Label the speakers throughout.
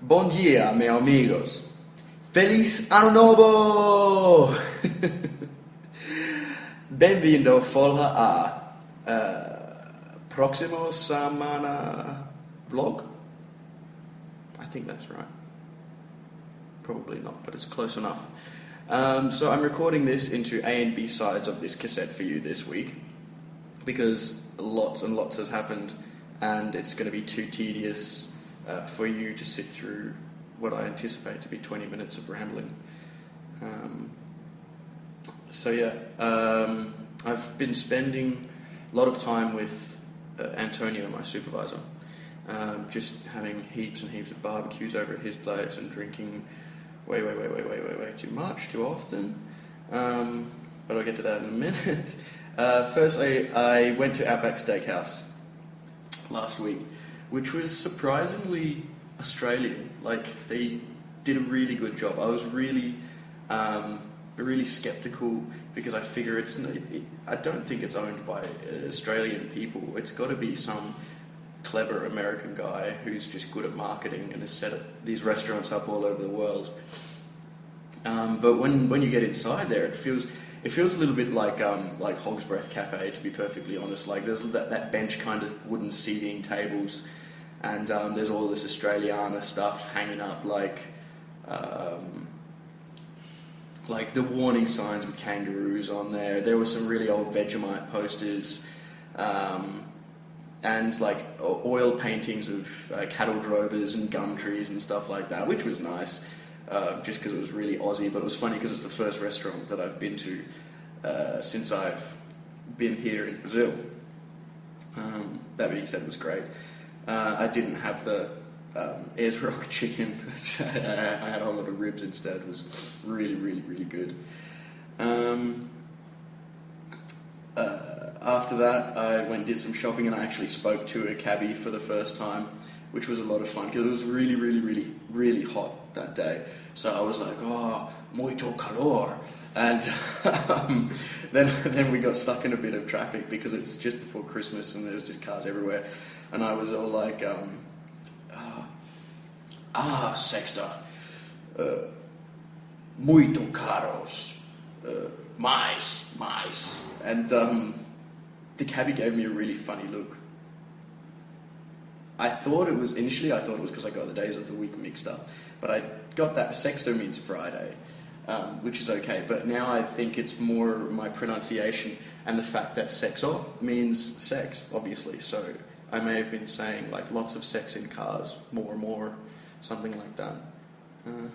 Speaker 1: Bom dia, meus amigos. Feliz Ano Novo! Bem-vindo folga a próximo semana vlog. I think that's right. Probably not, but it's close enough. So I'm recording this into A and B sides of this cassette for you this week because lots and lots has happened and it's going to be too tedious for you to sit through what I anticipate to be 20 minutes of rambling. I've been spending a lot of time with Antonio, my supervisor, just having heaps and heaps of barbecues over at his place and drinking way too much, too often. But I'll get to that in a minute. Firstly, I went to Outback Steakhouse last week, which was surprisingly Australian. Like, they did a really good job. I was really skeptical because I figure I don't think it's owned by Australian people. It's got to be some clever American guy who's just good at marketing and has set these restaurants up all over the world. But when you get inside there, it feels a little bit like Hog's Breath Cafe, to be perfectly honest. Like, there's that bench kind of wooden seating tables, and there's all this Australiana stuff hanging up, like the warning signs with kangaroos on there. There were some really old Vegemite posters, and like oil paintings of cattle drovers and gum trees and stuff like that, which was nice, just because it was really Aussie. But it was funny because it's the first restaurant that I've been to since I've been here in Brazil. That being said, it was great. I didn't have the Ayers Rock chicken. I had a whole lot of ribs instead. It was really good. After that, I went and did some shopping, and I actually spoke to a cabbie for the first time, which was a lot of fun because it was really hot that day. So I was like, oh, muito calor. And then we got stuck in a bit of traffic because it's just before Christmas and there's just cars everywhere. And I was all like, sexta, muito caros, mais. And the cabbie gave me a really funny look. Initially I thought it was because I got the days of the week mixed up, but I got that sexto means Friday, which is okay, but now I think it's more my pronunciation and the fact that sexo means sex, obviously, so I may have been saying like lots of sex in cars, more, something like that,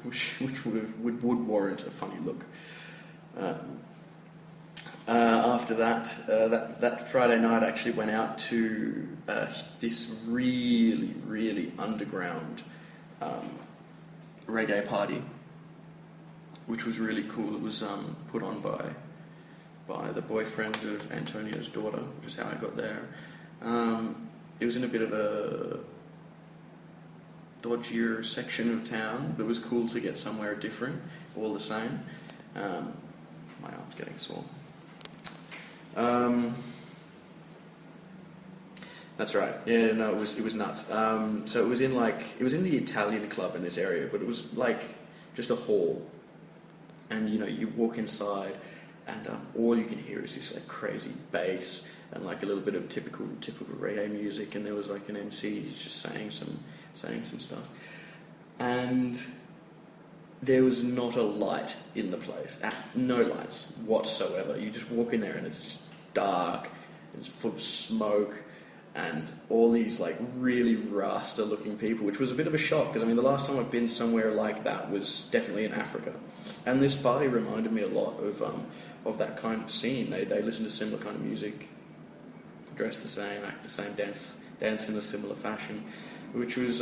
Speaker 1: which would warrant a funny look. After that Friday night, I actually went out to this really underground reggae party, which was really cool. It was put on by the boyfriend of Antonio's daughter, which is how I got there. It was in a bit of a dodgier section of town, but it was cool to get somewhere different, all the same. My arm's getting sore. That's right. Yeah, no, it was nuts. So it was in the Italian club in this area, but it was like just a hall, and you walk inside, and all you can hear is this like crazy bass and like a little bit of typical reggae music, and there was like an MC just saying some stuff, and there was not a light in the place. No lights whatsoever. You just walk in there and it's just dark, it's full of smoke, and all these like really rasta looking people, which was a bit of a shock because the last time I've been somewhere like that was definitely in Africa, and this party reminded me a lot of that kind of scene. They listen to similar kind of music, dress the same, act the same, dance in a similar fashion, which was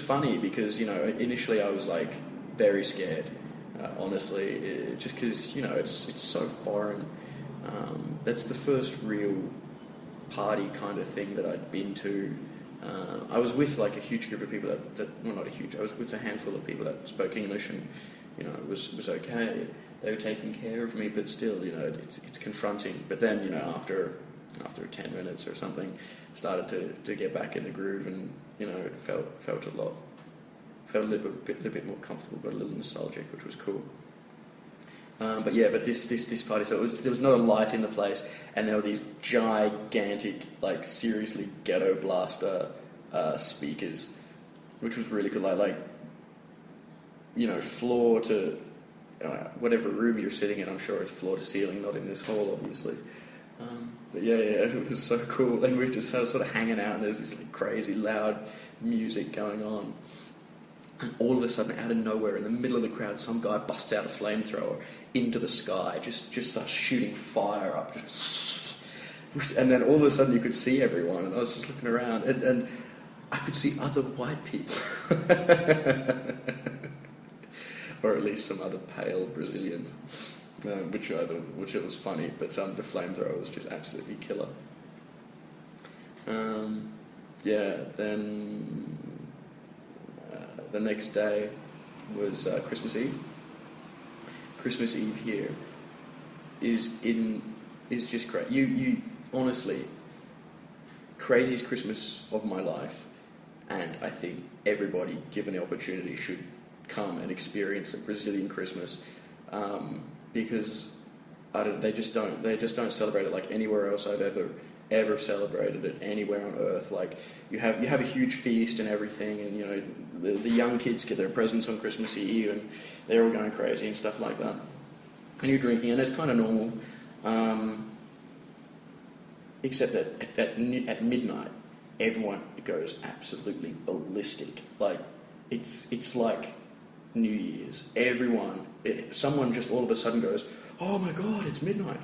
Speaker 1: funny because initially I was like very scared, honestly, just because it's so foreign. That's the first real party kind of thing that I'd been to. I was with like a huge group of people I was with a handful of people that spoke English, and it was okay. They were taking care of me, but still, it's confronting. But then, after 10 minutes or something, started to get back in the groove, and it felt a lot felt a little bit more comfortable, got a little nostalgic, which was cool. But this party, so there was not a light in the place, and there were these gigantic, like seriously ghetto blaster speakers, which was really cool. Like floor to whatever room you're sitting in. I'm sure it's floor to ceiling, not in this hall, obviously. But yeah, it was so cool, and we just sort of hanging out, and there's this like, crazy loud music going on. And all of a sudden, out of nowhere, in the middle of the crowd, some guy busts out a flamethrower into the sky, just starts shooting fire up. And then all of a sudden you could see everyone, and I was just looking around, and I could see other white people. Or at least some other pale Brazilians, which it was funny, but the flamethrower was just absolutely killer. Then the next day was Christmas Eve. Christmas Eve here is just great. You honestly, craziest Christmas of my life, and I think everybody, given the opportunity, should come and experience a Brazilian Christmas, because they just don't celebrate it like anywhere else I've ever celebrated it anywhere on earth. Like you have a huge feast and everything, and the young kids get their presents on Christmas Eve, and they're all going crazy and stuff like that. And you're drinking, and it's kind of normal, except that at midnight, everyone goes absolutely ballistic. Like it's like New Year's. Someone just all of a sudden goes, "Oh my God, it's midnight,"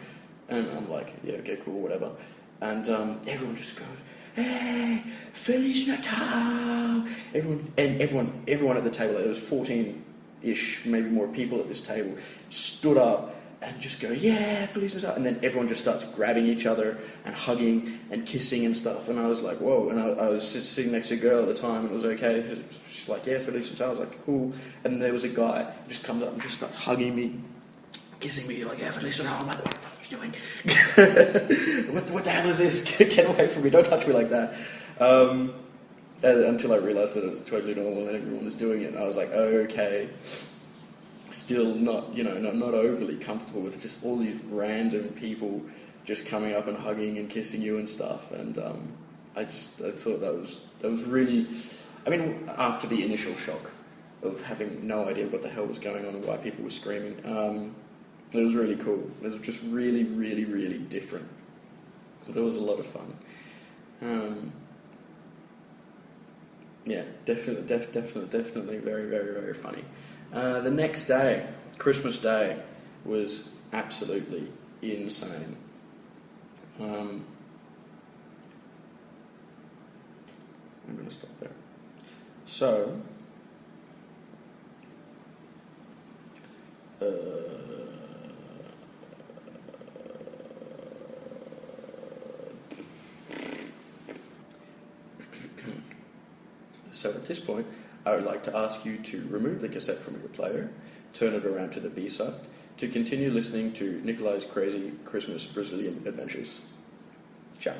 Speaker 1: and I'm like, "Yeah, okay, cool, whatever." And everyone just goes, "Hey, Feliz Natal!" Everyone at the table, there was 14-ish, maybe more people at this table, stood up and just go, "Yeah, Feliz Natal!" And then everyone just starts grabbing each other and hugging and kissing and stuff. And I was like, whoa. And I was sitting next to a girl at the time, and it was okay. She's like, "Yeah, Feliz Natal." I was like, "Cool." And there was a guy who just comes up and just starts hugging me, kissing me, like, "Yeah, Feliz Natal." I'm like, "What the fuck are you doing? What the hell is this? Get away from me. Don't touch me like that." Until I realised that it was totally normal and everyone was doing it. And I was like, okay. Still not overly comfortable with just all these random people just coming up and hugging and kissing you and stuff. And I thought that was really, after the initial shock of having no idea what the hell was going on and why people were screaming, it was really cool. It was just really, really, really different. But it was a lot of fun. Definitely very, very, very funny. The next day, Christmas Day, was absolutely insane. I'm going to stop there. So, So at this point, I would like to ask you to remove the cassette from your player, turn it around to the B-side, to continue listening to Nikolai's crazy Christmas Brazilian adventures. Ciao.